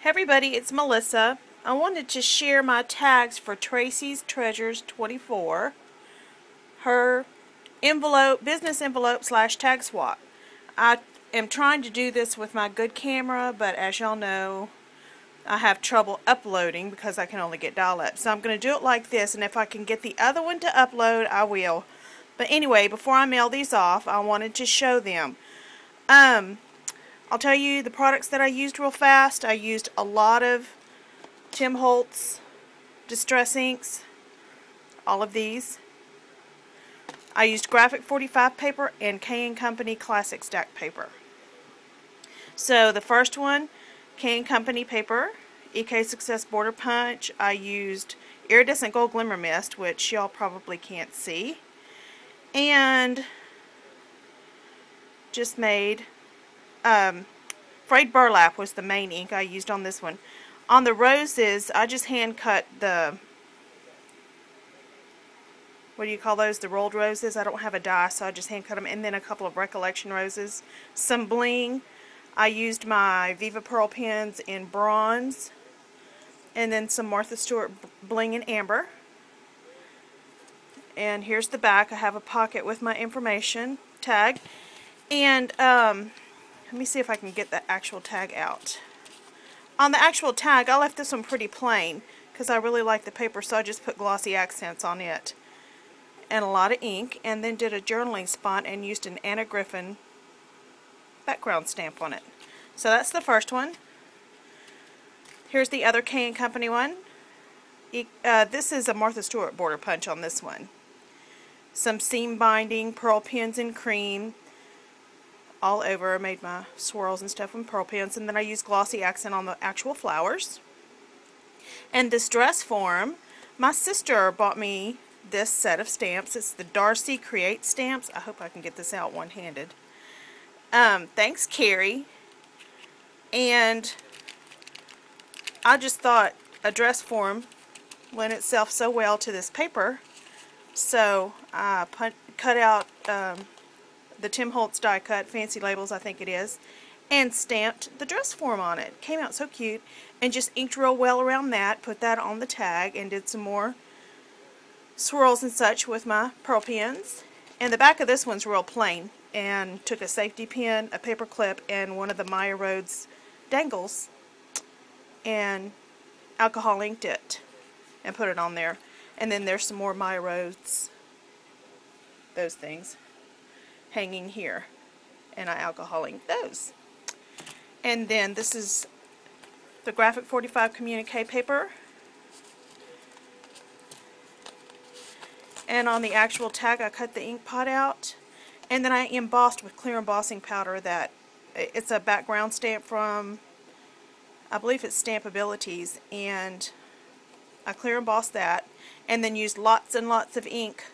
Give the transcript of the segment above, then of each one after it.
Hey everybody, it's Melissa. I wanted to share my tags for TraceysTreasures24, her envelope, business envelope / tag swap. I am trying to do this with my good camera, but as y'all know, I have trouble uploading because I can only get dial-up. So I'm going to do it like this, and if I can get the other one to upload, I will. But anyway, before I mail these off, I wanted to show them. I'll tell you the products that I used real fast. I used a lot of Tim-Holtz distress inks, all of these. I used graphic 45 paper and K&Co classic stack paper. So the first one, K&Co paper, EK Success Border Punch. I used iridescent gold glimmer mist, which y'all probably can't see, and just made frayed burlap was the main ink I used on this one. On the roses, I just hand cut the, what do you call those, the rolled roses. I don't have a die, so I just hand cut them, and then a couple of recollection roses. Some bling. I used my Viva-Pearl-pens in bronze, and then some Martha Stewart bling in amber. And here's the back. I have a pocket with my information tag, and let me see if I can get the actual tag out. On the actual tag, I left this one pretty plain because I really like the paper, so I just put glossy accents on it and a lot of ink, and then did a journaling spot and used an Anna Griffin background stamp on it. So that's the first one. Here's the other K&Co one. This is a Martha Stewart border punch on this one. Some seam binding, pearl pens in cream all over. I made my swirls and stuff with pearl pens, and then I used glossy accent on the actual flowers. And this dress form, my sister bought me this set of stamps. It's the Darcy Create stamps. I hope I can get this out one-handed. Thanks, Carrie. And I just thought a dress form lent itself so well to this paper, so I cut out the Tim-Holtz die cut, fancy labels I think it is, and stamped the dress form on it. Came out so cute, and just inked real well around that, put that on the tag, and did some more swirls and such with my pearl pens. And the back of this one's real plain, and took a safety pin, a paper clip, and one of the Maya Rhodes dangles, and alcohol inked it and put it on there. And then there's some more Maya Rhodes, those things, hanging here, and I alcohol inked those. And then this is the graphic 45 communique paper, and on the actual tag I cut the ink pot out, and then I embossed with clear embossing powder. That it's a background stamp from, I believe it's Stampabilities, and I clear embossed that, and then used lots and lots of ink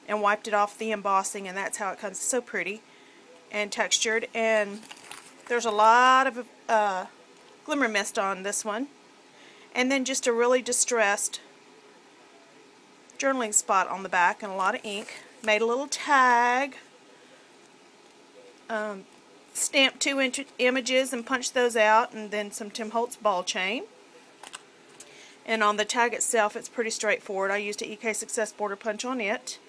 and wiped it off the embossing, and that's how it comes. So pretty and textured. And there's a lot of glimmer mist on this one, and then just a really distressed journaling spot on the back, and a lot of ink. Made a little tag, stamped 2 images and punched those out, and then some Tim-Holtz ball chain. And on the tag itself, it's pretty straightforward. I used an EK Success border punch on it,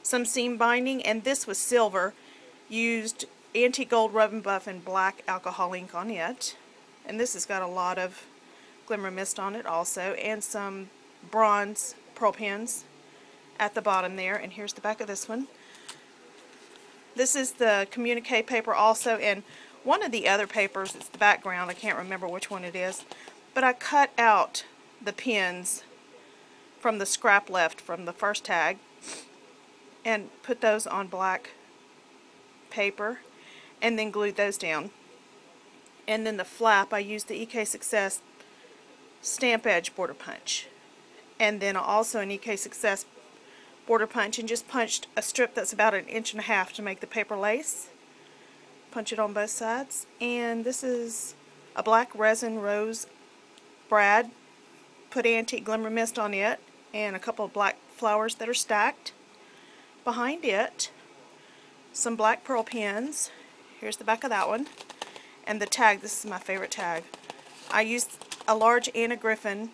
some seam binding, and this was silver. Used antique gold rub and buff and black alcohol ink on it. And this has got a lot of glimmer mist on it also, and some bronze pearl pens at the bottom there. And here's the back of this one. This is the communique paper also, and one of the other papers, it's the background, I can't remember which one it is, but I cut out the pins from the scrap left from the first tag and put those on black paper, and then glued those down. And then the flap, I used the EK Success stamp edge border punch, and then also an EK Success border punch, and just punched a strip that's about 1.5 inches to make the paper lace. Punch it on both sides. And this is a black resin rose brad. Put antique glimmer mist on it, and a couple of black flowers that are stacked behind it. Some black pearl pens. Here's the back of that one. And the tag, this is my favorite tag. I used a large Anna Griffin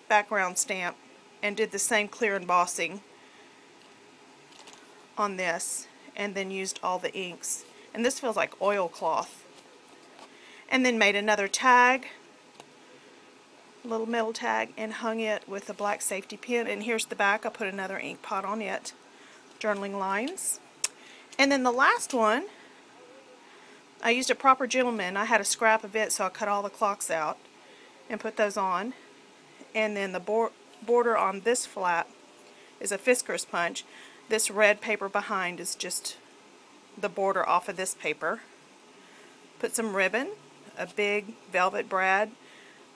background stamp and did the same clear embossing on this, and then used all the inks. And this feels like oilcloth. And then made another tag, a little metal tag, and hung it with a black safety pin. And here's the back. I put another ink pot on it. Journaling lines. And then the last one, I used a Proper Gentleman. I had a scrap of it, so I cut all the clocks out and put those on. And then the border on this flap is a Fisker's punch. This red paper behind is just the border off of this paper. Put some ribbon, a big velvet brad.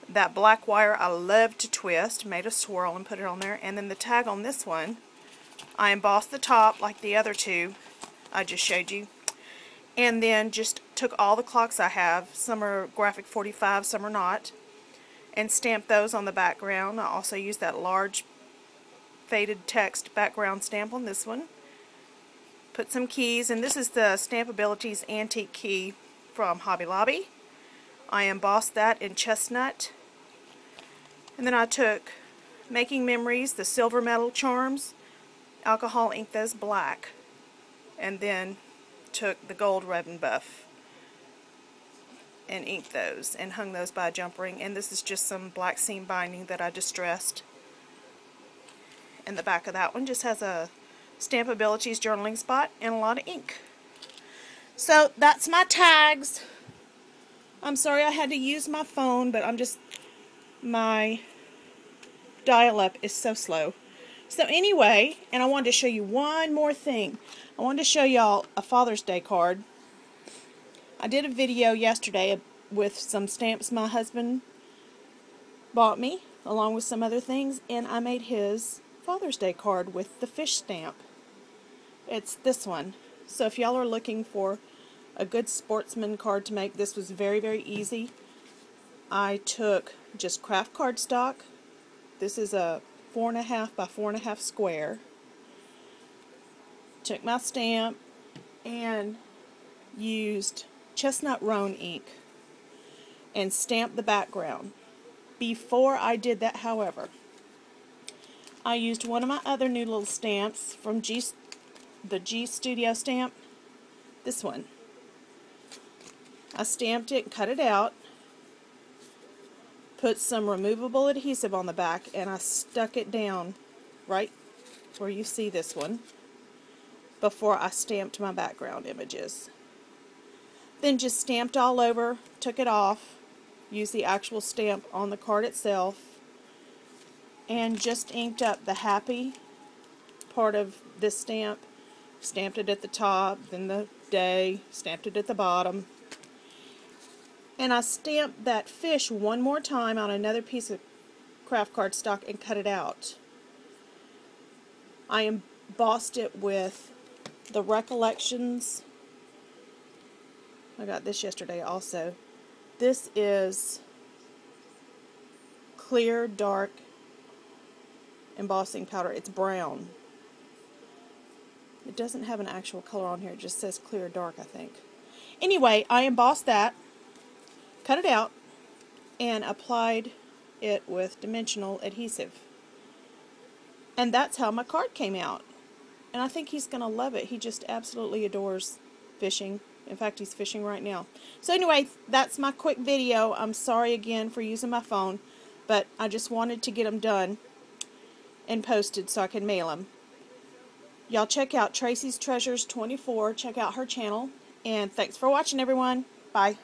That black wire I love to twist. Made a swirl and put it on there. And then the tag on this one, I embossed the top like the other two I just showed you. And then just took all the clocks I have. Some are graphic 45, some are not. And stamped those on the background. I also used that large faded text background stamp on this one. Put some keys, and this is the Stampability's antique key from Hobby Lobby. I embossed that in chestnut. And then I took Making Memories, the silver metal charms, alcohol inked those black, and then took the gold ribbon buff and inked those and hung those by a jump ring. And this is just some black seam binding that I distressed. And the back of that one just has a Stampability's journaling spot and a lot of ink. So that's my tags. I'm sorry I had to use my phone, but my dial-up is so slow. So anyway, and I wanted to show you one more thing. I wanted to show y'all a Father's Day card. I did a video yesterday with some stamps my husband bought me, along with some other things, and I made his Father's Day card with the fish stamp. It's this one. So if y'all are looking for a good sportsman card to make, this was very, very easy. I took just craft cardstock. This is a 4.5 by 4.5 square. Took my stamp and used chestnut roan ink and stamped the background. Before I did that, however, I used one of my other new little stamps from the G Studio stamp. This one. I stamped it and cut it out. Put some removable adhesive on the back, and I stuck it down right where you see this one before I stamped my background images. Then just stamped all over, took it off, used the actual stamp on the card itself, and just inked up the happy part of this stamp. Stamped it at the top, then the day, stamped it at the bottom. And I stamped that fish one more time on another piece of craft cardstock and cut it out. I embossed it with the Recollections. I got this yesterday also. This is clear dark embossing powder. It's brown. It doesn't have an actual color on here. It just says clear dark, I think. Anyway, I embossed that, cut it out, and applied it with dimensional adhesive. And that's how my card came out. And I think he's going to love it. He just absolutely adores fishing. In fact, he's fishing right now. So anyway, that's my quick video. I'm sorry again for using my phone, but I just wanted to get them done and posted so I can mail them. Y'all check out TraceysTreasures24. Check out her channel. And thanks for watching, everyone. Bye.